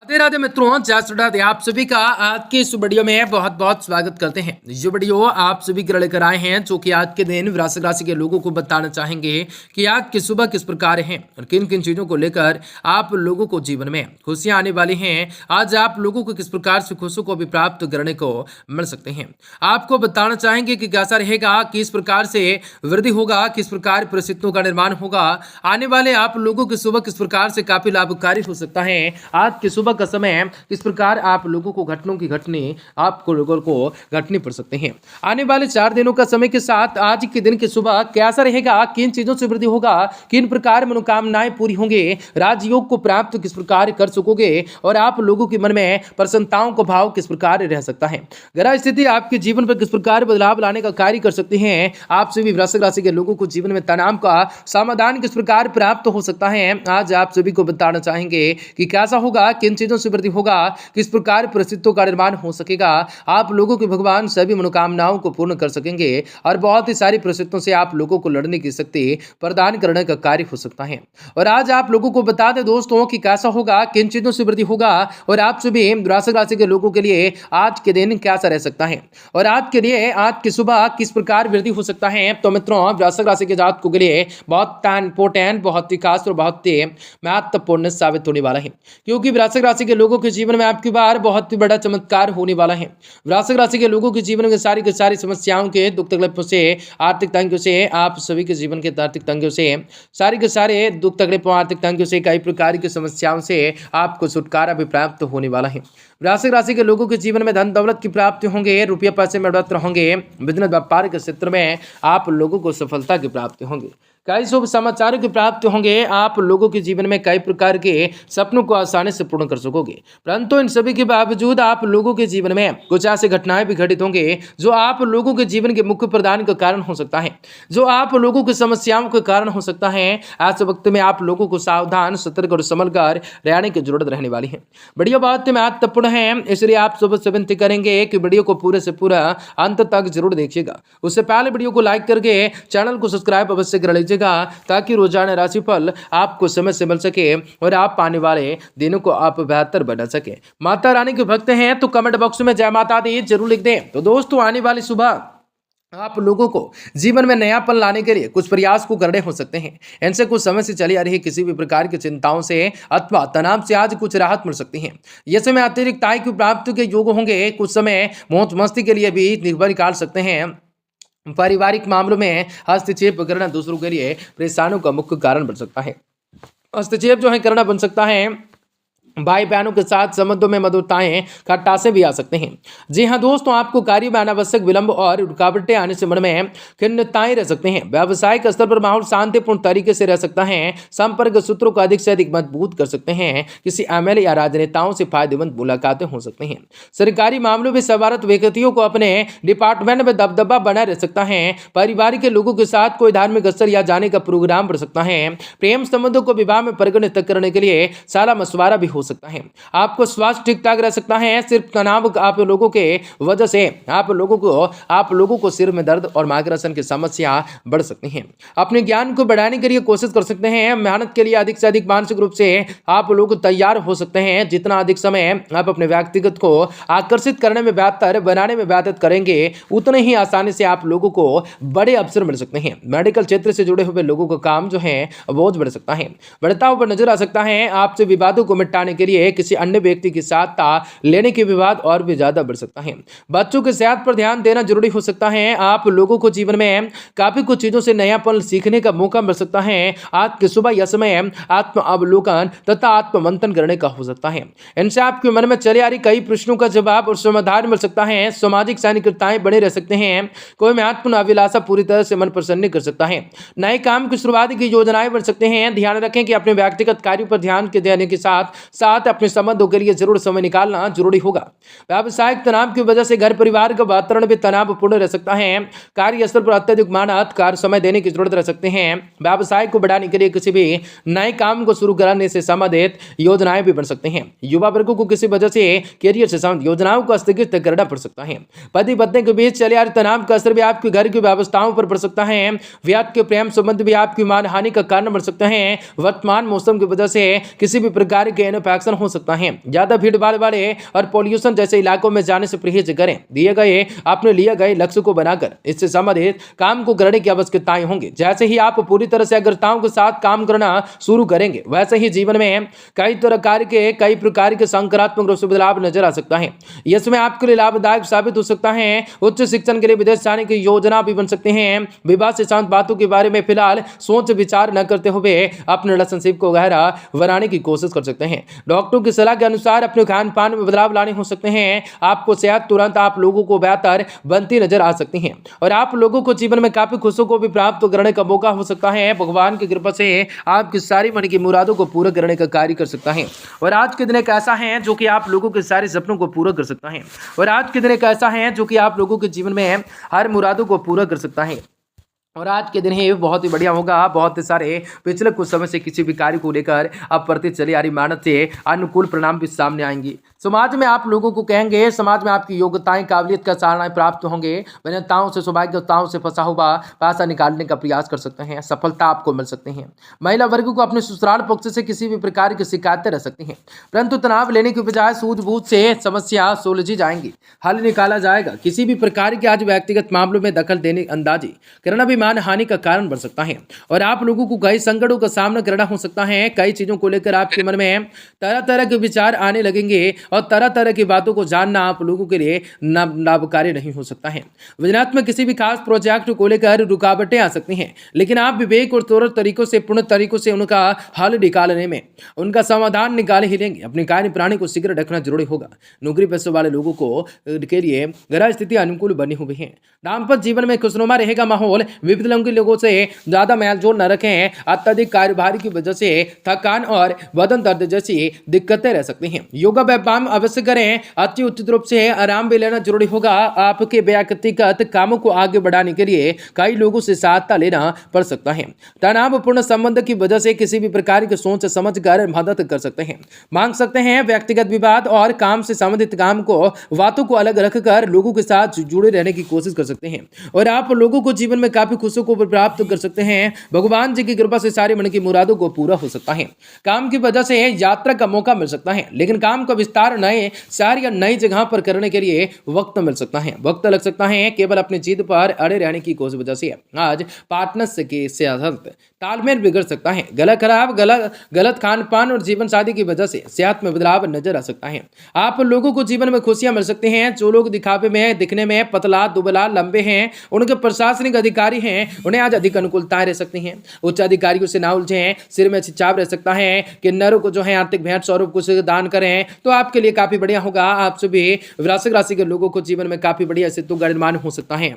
राधे राधे मित्रों, जय श्री राधे। आप सभी का आज के इस वीडियो में बहुत बहुत स्वागत करते हैं। ये वीडियो आप सभी के लिए लेकर आए हैं जो कि आज के दिन वृश्चिक राशि के लोगों को बताना चाहेंगे कि आज की सुबह किस प्रकार है और किन किन चीजों को लेकर आप लोगों को जीवन में खुशियां आने वाली हैं। आज आप लोगों को किस प्रकार से खुशियों को भी प्राप्त करने को मिल सकते हैं। आपको बताना चाहेंगे कि कैसा रहेगा, किस प्रकार से वृद्धि होगा, किस प्रकार परिस्थितियों का निर्माण होगा। आने वाले आप लोगों की सुबह किस प्रकार से काफी लाभकारी हो सकता है। आज की सुबह का समय किस प्रकार आप लोगों को घटनाओं की घटने आपको लोगों को घटने पड़ सकते हैं। आने वाले 4 दिनों का समय के साथ आज के दिन की सुबह कैसा रहेगा, किन चीजों से वृद्धि होगा, किन प्रकार मनोकामनाएं पूरी होंगे, राजयोग को प्राप्त किस प्रकार कर सकोगे और आप लोगों के मन में प्रसन्नताओं का भाव किस प्रकार रह सकता है। ग्रह स्थिति आपके जीवन पर किस प्रकार बदलाव लाने का कार्य कर सकते हैं। आप सभी वृश्चिक राशि के लोगों को जीवन में तनाव का समाधान किस प्रकार प्राप्त हो सकता है। आज आप सभी को बताना चाहेंगे कि कैसा होगा, किन चीजों से वृद्धि होगा, किस प्रकार परिस्थितियों का निर्माण हो सकेगा। आप लोगों के भगवान सभी मनोकामनाओं को पूर्ण कर सकेंगे और बहुत ही सारी परिस्थितियों से आप लोगों को लड़ने की शक्ति प्रदान करने का कार्य हो सकता है। और आज आप लोगों को बता दें दोस्तों कि कैसा होगा, किन चीजों से वृद्धि होगा और आप सभी वृश्चिक राशि के लोगों के लिए आज के दिन कैसा रह सकता है और आज के लिए आज की सुबह किस प्रकार वृद्धि हो सकता है। तो मित्रों, वृश्चिक राशि के जातकों के लिए बहुत इंपोर्टेंट, बहुत ही खास और बहुत ही महत्वपूर्ण साबित होने वाला है, क्योंकि वृश्चिक राशि के लोगों के जीवन में आपकी बार बहुत ही बड़ा चमत्कार होने वाला है। वृश्चिक राशि के लोगों के जीवन में सारी की सारी समस्याओं के दुख तकलीफों से, आर्थिक तंगियों से, आप सभी के जीवन के आर्थिक तंगियों से, सारी के सारे दुख तकलीफों, आर्थिक तंगियों से, कई प्रकार की समस्याओं से आपको छुटकारा भी प्राप्त होने वाला है। वृश्चिक राशि के लोगों के जीवन में धन दौलत की प्राप्ति होंगे, रुपये पैसे में बढ़ोतरी होंगे, बिजनेस व्यापार के क्षेत्र में आप लोगों को सफलता की प्राप्ति होंगी, कई शुभ समाचारों की प्राप्ति होंगे। आप लोगों के जीवन में कई प्रकार के सपनों को आसानी से पूर्ण कर सकोगे, परंतु इन सभी के बावजूद आप लोगों के जीवन में कुछ ऐसी घटनाएं भी घटित होंगे जो आप लोगों के जीवन के मुख्य प्रदान का कारण हो सकता है, जो आप लोगों की समस्याओं के कारण हो सकता है। ऐसे वक्त में आप लोगों को सावधान, सतर्क और संभल कर रहने की जरूरत रहने वाली है। वीडियो बहुत महत्वपूर्ण है, इसलिए आप सुबह से विनती करेंगे कि वीडियो को पूरे से पूरा अंत तक जरूर देखिएगा। उससे पहले वीडियो को लाइक करके चैनल को सब्सक्राइब अवश्य कर लीजिएगा, ताकि रोजाना राशिफल आपको समय से मिल सके और आप आने वाले दिनों को आप बेहतर बना सके। माता रानी के भक्त हैं तो कमेंट बॉक्स में जय माता दी जरूर लिख दें। तो दोस्तों, आने वाली सुबह आप लोगों को जीवन में नयापन लाने के लिए कुछ प्रयास को करने हो सकते हैं। इनसे कुछ समय से चली आ रही किसी भी प्रकार की चिंताओं से अथवा तनाव से आज कुछ राहत मिल सकती है। यह समय अतिरिक्त आय की प्राप्ति के योग होंगे। कुछ समय मौज मस्ती के लिए भी निकाल सकते हैं। पारिवारिक मामलों में हस्तक्षेप करना दूसरों के लिए परेशानियों का मुख्य कारण बन सकता है। हस्तक्षेप जो है करना बन सकता है। भाई बहनों के साथ संबंधों में मधुरताएं, खटासे भी आ सकते हैं। जी हाँ दोस्तों, आपको कार्य में अनावश्यक विलंब और रुकावटें आने से मन में खिन्नताएं रह सकते हैं। व्यावसायिक स्तर पर माहौल शांतिपूर्ण तरीके से रह सकता है। संपर्क सूत्रों को अधिक से अधिक मजबूत कर सकते हैं। किसी एमएलए या राजनेताओं से फायदेमंद मुलाकातें हो सकती हैं। सरकारी मामलों में सेवारत व्यक्तियों को अपने डिपार्टमेंट में दबदबा बना रह सकता है। परिवार के लोगों के साथ कोई धार्मिक स्थल या जाने का प्रोग्राम बढ़ सकता है। प्रेम संबंधों को विवाह में परिगणित करने के लिए सारा मशवरा भी हो सकता है। आपको स्वास्थ्य ठीक ठाक रह सकता है। सिर्फ तनाव आप लोगों के वजह से आप लोगों को सिर में दर्द और माइग्रेन की समस्या बढ़ सकती है। अपने ज्ञान को बढ़ाने के लिए कोशिश कर सकते हैं। मेहनत के लिए अधिक से अधिक मानसिक रूप से आप लोग तैयार हो सकते हैं। जितना अधिक समय आप अपने व्यक्तिगत को आकर्षित करने में बेहतर बनाने में व्यतीत करेंगे, उतने ही आसानी से आप लोगों को बड़े अवसर मिल सकते हैं। मेडिकल क्षेत्र से जुड़े हुए लोगों का काम जो है बोझ बढ़ सकता है, बढ़ता हुआ नजर आ सकता है। आपसे विवादों को मिटाने के लिए किसी अन्य व्यक्ति की साथ लेने के विवाद और भी ज्यादा बढ़ सकता है। बच्चों की सेहत पर ध्यान देना जरूरी हो सकता है। आप लोगों को जीवन में काफी कुछ चीजों से नयापन सीखने का मौका मिल सकता है। आज की सुबह यह समय आत्म अवलोकन तथा आत्म मंथन करने का हो सकता है। इनसे आपके मन में चले आ रही कई प्रश्नों का जवाब और समाधान मिल सकता है। सामाजिक सैनिकताएं बने रह सकते हैं। कोई महत्वपूर्ण अभिलाषा पूरी तरह से मन प्रसन्न कर सकता है। नए काम की शुरुआत की योजनाएं बन सकते हैं। ध्यान रखें कि अपने व्यक्तिगत कार्यों पर ध्यान देने के साथ साथ अपने संबंधों के लिए जरूर समय निकालना जरूरी होगा। व्यावसायिक तनाव की वजह से घर परिवार का वातावरण भी तनावपूर्ण रह सकता है। कार्यस्थल पर अत्यधिक मेहनत कार्य समय देने की जरूरत रह सकते हैं। व्यवसाय को बढ़ाने के लिए किसी भी नए काम को शुरू करने से संबंधित योजनाएं भी बन सकते हैं। युवा वर्गों को किसी वजह से कैरियर से संबंधित योजनाओं को स्थगित करना पड़ सकता है। पति पत्नी के बीच चले आ रहे तनाव का असर भी आपके घर की व्यवस्थाओं पर पड़ सकता है। व्यक्ति के प्रेम संबंध भी आपकी मानहानि का कारण बन सकते हैं। वर्तमान मौसम की वजह से किसी भी प्रकार के इन्फेक्शन हो सकता है। ज्यादा भीड़ भाड़ वाले और पोल्यूशन जैसे इलाकों में जाने से परहेज करें। दिए गए अपने लिए गए लक्ष्य को बनाकर इससे संबंधित काम को करने की आवश्यकताएं होंगी। जैसे ही आप पूरी तरह से अग्रताओं के साथ काम करना शुरू करेंगे, वैसे ही जीवन में कई प्रकार के सकारात्मक रूप से बदलाव नजर आ सकता है। यह समय आपके लिए लाभदायक साबित हो सकता है। उच्च शिक्षण के लिए विदेश जाने की योजना भी बन सकते हैं। विवाह से शांत बातों के बारे में फिलहाल सोच विचार न करते हुए अपने रिलेशनशिप को गहरा बनाने की कोशिश कर सकते हैं। डॉक्टरों की सलाह के अनुसार अपने खान पान में बदलाव लाने हो सकते हैं। आपको सेहत तुरंत आप लोगों को बेहतर बनती नजर आ सकती है और आप लोगों को जीवन में काफी खुशियों को भी प्राप्त करने का मौका हो सकता है। भगवान की कृपा से आपकी सारी मन की मुरादों को पूरा करने का कार्य कर सकता है। और आज के दिन एक ऐसा है जो कि आप लोगों के सारे सपनों को पूरा कर सकता है। और आज के दिन एक ऐसा है जो कि आप लोगों के जीवन में हर मुरादों को पूरा कर सकता है। और आज के दिन ही बहुत ही बढ़िया होगा। बहुत सारे पिछले कुछ समय से किसी भी कार्य को लेकर अब प्रति चली आ रही मेहनत से अनुकूल परिणाम भी सामने आएंगी। समाज में आप लोगों को कहेंगे, समाज में आपकी योग्यताएं काबिलियत का सराहनाएं प्राप्त होंगे। विनताओं से सौभाग्यताओं से फंसा हुआ पैसा निकालने का प्रयास कर सकते हैं। सफलता आपको मिल सकती है। महिला वर्ग को अपने ससुराल पक्ष से किसी भी प्रकार की शिकायतें रह सकती हैं, परंतु तनाव लेने की बजाय सूझबूझ से समस्या सुलझी जाएंगी, हल निकाला जाएगा। किसी भी प्रकार के आज व्यक्तिगत मामलों में दखल देने अंदाजी करना भी मान हानि का कारण बन सकता है और आप लोगों को कई संकटों का सामना करना हो सकता है। कई चीजों को लेकर आपके मन में तरह तरह के विचार आने लगेंगे और तरह तरह की बातों को जानना आप लोगों के लिए लाभकारी नहीं हो सकता है। विजनात में किसी भी खास प्रोजेक्ट को लेकर रुकावटें आ सकती हैं, लेकिन आप विवेक और त्वरित तरीकों से पूर्ण तरीकों से उनका हल निकालने में उनका समाधान निकाल ही लेंगे। अपनी कार्य प्रणाली को शीघ्र रखना जरूरी होगा। नौकरी पेशे वाले लोगों को के लिए ग्रह स्थिति अनुकूल बनी हुई है। दाम्पत्य जीवन में खुशनुमा रहेगा माहौल। विविध के लोगों से ज्यादा मेलजोल न रखें। अत्यधिक कार्यभारी की वजह से थकान और बदन दर्द जैसी दिक्कतें रह सकती हैं। योगा व्यायाम अवश्य करें। अति उचित रूप से आराम भी लेना जरूरी होगा। आपके व्यक्तिगत कामों को आगे बढ़ाने के लिए कई लोगों से सहायता लेना पड़ सकता है। तनावपूर्ण संबंध की वजह से किसी भी प्रकार की सोच समझ कर मदद कर सकते हैं, मांग सकते हैं। व्यक्तिगत विवाद और काम से संबंधित काम को बातों को अलग रखकर लोगों के साथ जुड़े रहने की कोशिश कर सकते हैं और आप लोगों को जीवन में काफी खुशियों को प्राप्त कर सकते हैं। भगवान जी की कृपा से सारे मन की मुरादों को पूरा हो सकता है। काम की वजह से यात्रा का मौका मिल सकता है, लेकिन काम का विस्तार नए शहर या नई जगह पर करने के लिए वक्त मिल सकता है, वक्त लग सकता है। केवल अपनी जीत पर अड़े रहने की कोशिश वजह से आज पार्टनर के साथ तालमेल बिगड़ सकता है। गलत खान पान और जीवन साथी की वजह से सेहत में बदलाव नजर आ सकता है। आप लोगों को जीवन में खुशियां मिल सकती हैं। जो लोग दिखावे में दिखने में पतला दुबला लंबे हैं, उनके प्रशासनिक अधिकारी हैं, उन्हें आज अधिक अनुकूलताएं रह सकती हैं। उच्च अधिकारियों से ना उलझें। सिर में छिचाव रह सकता है। किन्नरों को जो है आर्थिक भेंट स्वरूप कुछ दान करें तो आपके लिए काफी बढ़िया होगा। आप सभी वृश्चिक राशि के लोगों को जीवन में काफी बढ़िया स्थिति का निर्माण हो सकता है।